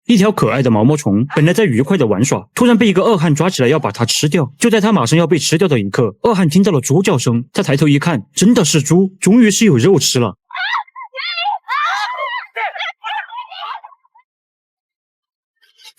一条可爱的毛毛虫本来在愉快的玩耍，突然被一个恶汉抓起来要把它吃掉。就在它马上要被吃掉的一刻，恶汉听到了猪叫声，他抬头一看，真的是猪，终于是有肉吃了。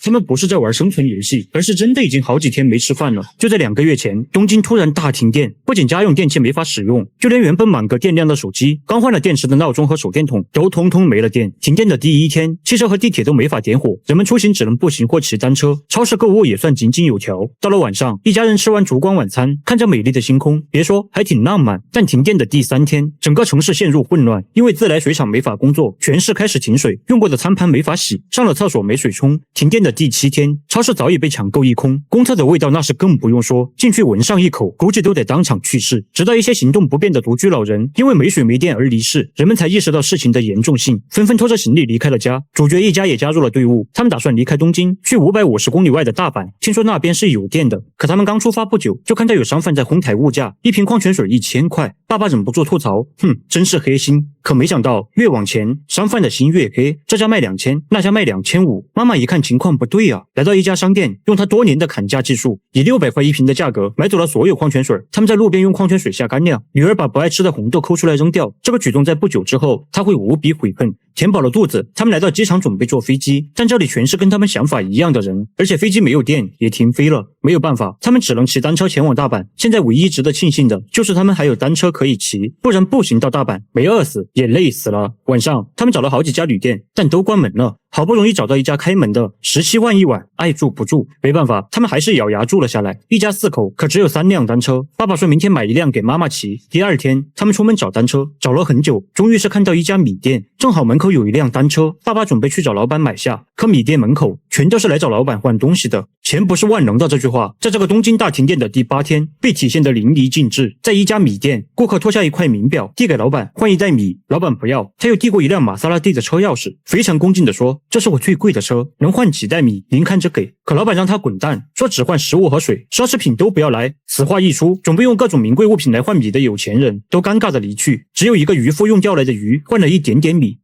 他们不是在玩生存游戏，而是真的已经好几天没吃饭了。就在2个月前，东京突然大停电，不仅家用电器没法使用，就连原本满格电量的手机、刚换了电池的闹钟和手电筒都通通没了电。停电的第一天，汽车和地铁都没法点火，人们出行只能步行或骑单车，超市购物也算井井有条。到了晚上，一家人吃完烛光晚餐，看着美丽的星空，别说还挺浪漫。但停电的第3天，整个城市陷入混乱，因为自来水厂没法工作，全市开始停水，用过的餐盘没法洗，上了厕所没水冲。停电的第7天，超市早已被抢购一空，公厕的味道那是更不用说，进去闻上一口，估计都得当场去世。直到一些行动不便的独居老人因为没水没电而离世，人们才意识到事情的严重性，纷纷拖着行李离开了家。主角一家也加入了队伍，他们打算离开东京，去550公里外的大阪，听说那边是有电的。可他们刚出发不久，就看到有商贩在哄抬物价，一瓶矿泉水1000块。爸爸忍不住吐槽，真是黑心。可没想到越往前，商贩的心越黑，这家卖2000，那家卖2500。妈妈一看情况不对啊，来到一家商店，用他多年的砍价技术，以600块一瓶的价格买走了所有矿泉水。他们在路边用矿泉水下干粮，女儿把不爱吃的红豆抠出来扔掉。这个举动在不久之后，他会无比悔恨。填饱了肚子，他们来到机场准备坐飞机，但这里全是跟他们想法一样的人，而且飞机没有电，也停飞了。没有办法，他们只能骑单车前往大阪。现在唯一值得庆幸的就是他们还有单车可以骑，不然步行到大阪，没饿死也累死了。晚上，他们找了好几家旅店，但都关门了。好不容易找到一家开门的，17万一晚，爱住不住。没办法，他们还是咬牙住了下来。一家4口，可只有3辆单车。爸爸说明天买1辆给妈妈骑。第2天，他们出门找单车，找了很久，终于是看到一家米店，正好门口有一辆单车。爸爸准备去找老板买下，可米店门口全都是来找老板换东西的。钱不是万能的这句话，在这个东京大停电的第8天被体现得淋漓尽致。在一家米店，顾客脱下一块名表，递给老板换1袋米，老板不要，他又递过一辆玛莎拉蒂的车钥匙，非常恭敬地说，这是我最贵的车，能换几袋米，您看着给。可老板让他滚蛋，说只换食物和水，奢侈品都不要来。此话一出，准备用各种名贵物品来换米的有钱人都尴尬的离去，只有一个渔夫用钓来的鱼换了一点点米。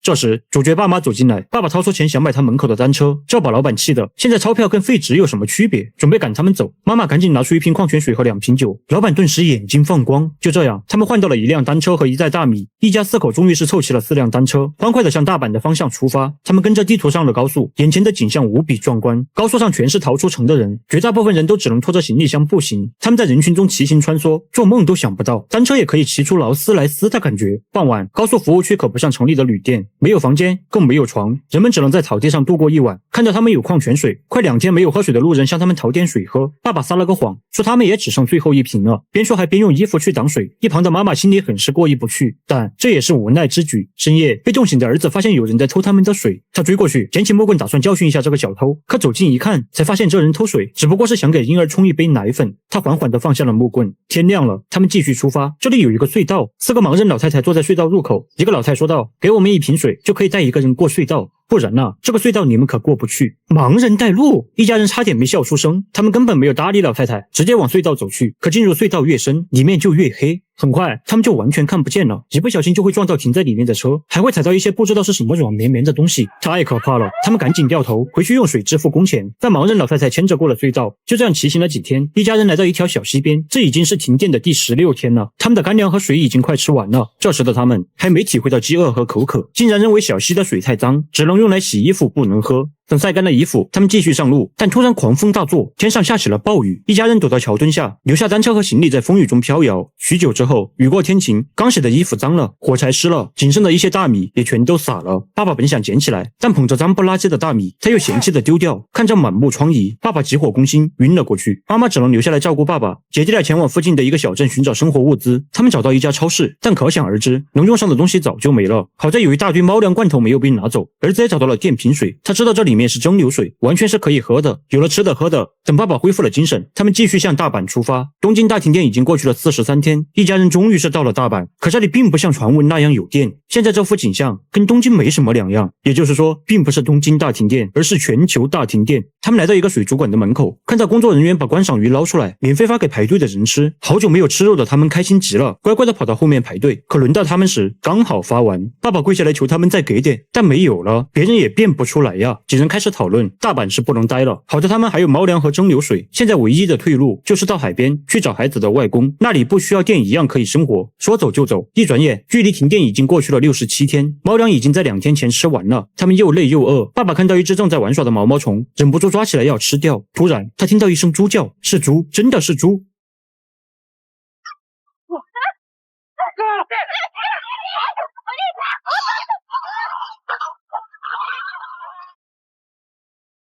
这时，主角爸妈走进来，爸爸掏出钱想买他门口的单车，这把老板气的，现在钞票跟废纸有什么区别？准备赶他们走。妈妈赶紧拿出1瓶矿泉水和2瓶酒，老板顿时眼睛放光。就这样，他们换到了1辆单车和1袋大米，一家4口终于是凑齐了4辆单车，欢快的向大阪的方向出发。他们跟着地图上了高速，眼前的景象无比壮观，高速上全是逃出城的人，绝大部分人都只能拖着行李箱步行。他们在人群中骑行穿梭，做梦都想不到单车也可以骑出劳斯莱斯的感觉。傍晚，高速服务区可不像城里的旅店，没有房间，更没有床，人们只能在草地上度过一晚。看到他们有矿泉水，快2天没有喝水的路人向他们讨点水喝。爸爸撒了个谎，说他们也只剩最后1瓶了，边说还边用衣服去挡水。一旁的妈妈心里很是过意不去，但这也是无奈之举。深夜，被冻醒的儿子发现有人在偷他们的水，他追过去，捡起木棍打算教训一下这个小偷，可走近一看，才发现这人偷水只不过是想给婴儿冲一杯奶粉。他缓缓地放下了木棍。天亮了，他们继续出发。这里有一个隧道，4个盲人老太太坐在隧道入口。一个老太说道，给我们1瓶水就可以带1个人过隧道，不然啊，这个隧道你们可过不去。盲人带路，一家人差点没笑出声。他们根本没有搭理老太太，直接往隧道走去。可进入隧道越深，里面就越黑。很快，他们就完全看不见了，一不小心就会撞到停在里面的车，还会踩到一些不知道是什么软绵绵的东西，太可怕了。他们赶紧掉头回去用水支付工钱，在盲人老太太牵着过了隧道。就这样骑行了几天，一家人来到一条小溪边，这已经是停电的第16天了。他们的干粮和水已经快吃完了。这时的他们还没体会到饥饿和口渴，竟然认为小溪的水太脏，只能用来洗衣服，不能喝。等晒干了衣服，他们继续上路，但突然狂风大作，天上下起了暴雨。一家人躲到桥墩下，留下单车和行李在风雨中飘摇。许久之后，雨过天晴，刚洗的衣服脏了，火柴湿了，仅剩的一些大米也全都洒了。爸爸本想捡起来，但捧着脏不拉几的大米，他又嫌弃的丢掉。看着满目疮痍，爸爸急火攻心，晕了过去。妈妈只能留下来照顾爸爸。姐弟俩前往附近的一个小镇寻找生活物资。他们找到一家超市，但可想而知，能用上的东西早就没了。好在有一大堆猫粮罐头没有被拿走。儿子也找到了电瓶水，他知道这里面是蒸馏水，完全是可以喝的。有了吃的喝的，等爸爸恢复了精神，他们继续向大阪出发。东京大停电已经过去了43天，一家人终于是到了大阪。可这里并不像传闻那样有电，现在这幅景象跟东京没什么两样，也就是说，并不是东京大停电，而是全球大停电。他们来到一个水族馆的门口，看到工作人员把观赏鱼捞出来，免费发给排队的人吃。好久没有吃肉的他们开心极了，乖乖的跑到后面排队。可轮到他们时，刚好发完。爸爸跪下来求他们再给点，但没有了，别人也变不出来呀。几人人开始讨论大阪是不能待了。好在他们还有猫粮和蒸馏水，现在唯一的退路就是到海边去找孩子的外公，那里不需要电一样可以生活。说走就走，一转眼距离停电已经过去了67天，猫粮已经在2天前吃完了。他们又累又饿，爸爸看到一只正在玩耍的毛毛虫，忍不住抓起来要吃掉。突然他听到一声猪叫，是猪，真的是猪。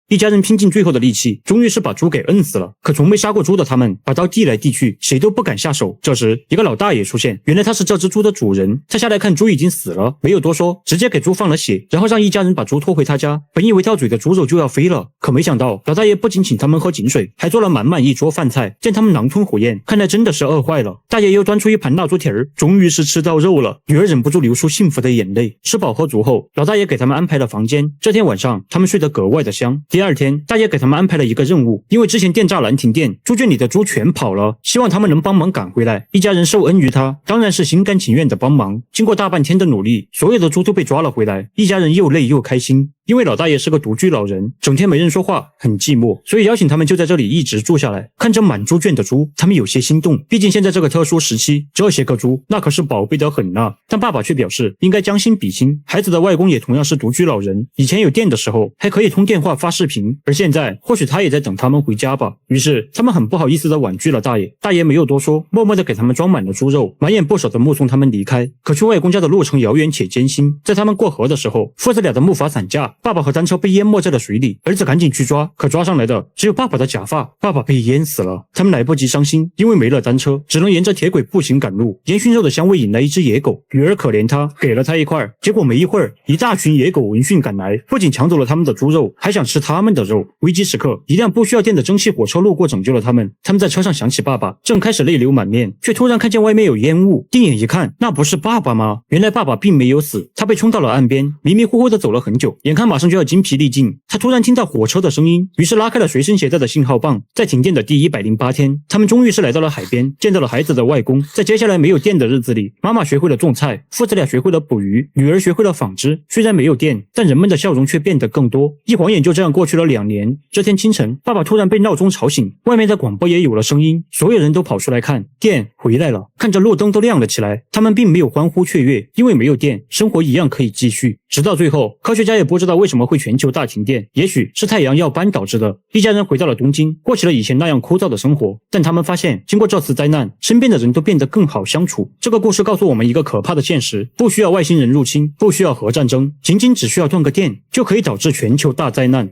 一家人拼尽最后的力气，终于是把猪给摁死了。可从没杀过猪的他们，把刀递来递去，谁都不敢下手。这时，一个老大爷出现，原来他是这只猪的主人。他下来看猪已经死了，没有多说，直接给猪放了血，然后让一家人把猪拖回他家。本以为到嘴的猪肉就要飞了，可没想到老大爷不仅请他们喝井水，还做了满满一桌饭菜。见他们狼吞虎咽，看来真的是饿坏了。大爷又端出一盘腊猪蹄儿，终于是吃到肉了。女儿忍不住流出幸福的眼泪。吃饱喝足后，老大爷给他们安排了房间。这天晚上，他们睡得格外的香。第二天，大爷给他们安排了一个任务，因为之前电栅栏停电，猪圈里的猪全跑了，希望他们能帮忙赶回来。一家人受恩于他，当然是心甘情愿的帮忙。经过大半天的努力，所有的猪都被抓了回来，一家人又累又开心。因为老大爷是个独居老人，整天没人说话，很寂寞，所以邀请他们就在这里一直住下来。看着满猪圈的猪，他们有些心动，毕竟现在这个特殊时期，这些个猪那可是宝贝得很呐。但爸爸却表示应该将心比心，孩子的外公也同样是独居老人，以前有电的时候还可以通电话发视频，而现在或许他也在等他们回家吧。于是他们很不好意思地婉拒了大爷。大爷没有多说，默默地给他们装满了猪肉，满眼不舍地目送他们离开。可去外公家的路程遥远且艰辛，在他们过河的时候，父子俩的木筏伞架，爸爸和单车被淹没在了水里，儿子赶紧去抓，可抓上来的只有爸爸的假发，爸爸被淹死了。他们来不及伤心，因为没了单车，只能沿着铁轨步行赶路。烟熏肉的香味引来一只野狗，女儿可怜他，给了他一块，结果没一会儿，一大群野狗闻讯赶来，不仅抢走了他们的猪肉，还想吃他们的肉。危机时刻，一辆不需要电的蒸汽火车路过拯救了他们。他们在车上想起爸爸，正开始泪流满面，却突然看见外面有烟雾，定眼一看，那不是爸爸吗？原来爸爸并没有死，他被冲到了岸边，迷迷糊糊的走了很久，眼看马上就要精疲力尽，他突然听到火车的声音，于是拉开了随身携带的信号棒。在停电的第108天，他们终于是来到了海边，见到了孩子的外公。在接下来没有电的日子里，妈妈学会了种菜，父子俩学会了捕鱼，女儿学会了纺织。虽然没有电，但人们的笑容却变得更多。一晃眼就这样过去了2年。这天清晨，爸爸突然被闹钟吵醒，外面的广播也有了声音，所有人都跑出来看，电回来了。看着路灯都亮了起来，他们并没有欢呼雀跃，因为没有电，生活一样可以继续。直到最后，科学家也不知道为什么会全球大停电，也许是太阳耀斑导致的。一家人回到了东京，过起了以前那样枯燥的生活，但他们发现经过这次灾难，身边的人都变得更好相处。这个故事告诉我们一个可怕的现实，不需要外星人入侵，不需要核战争，仅仅只需要断个电就可以导致全球大灾难。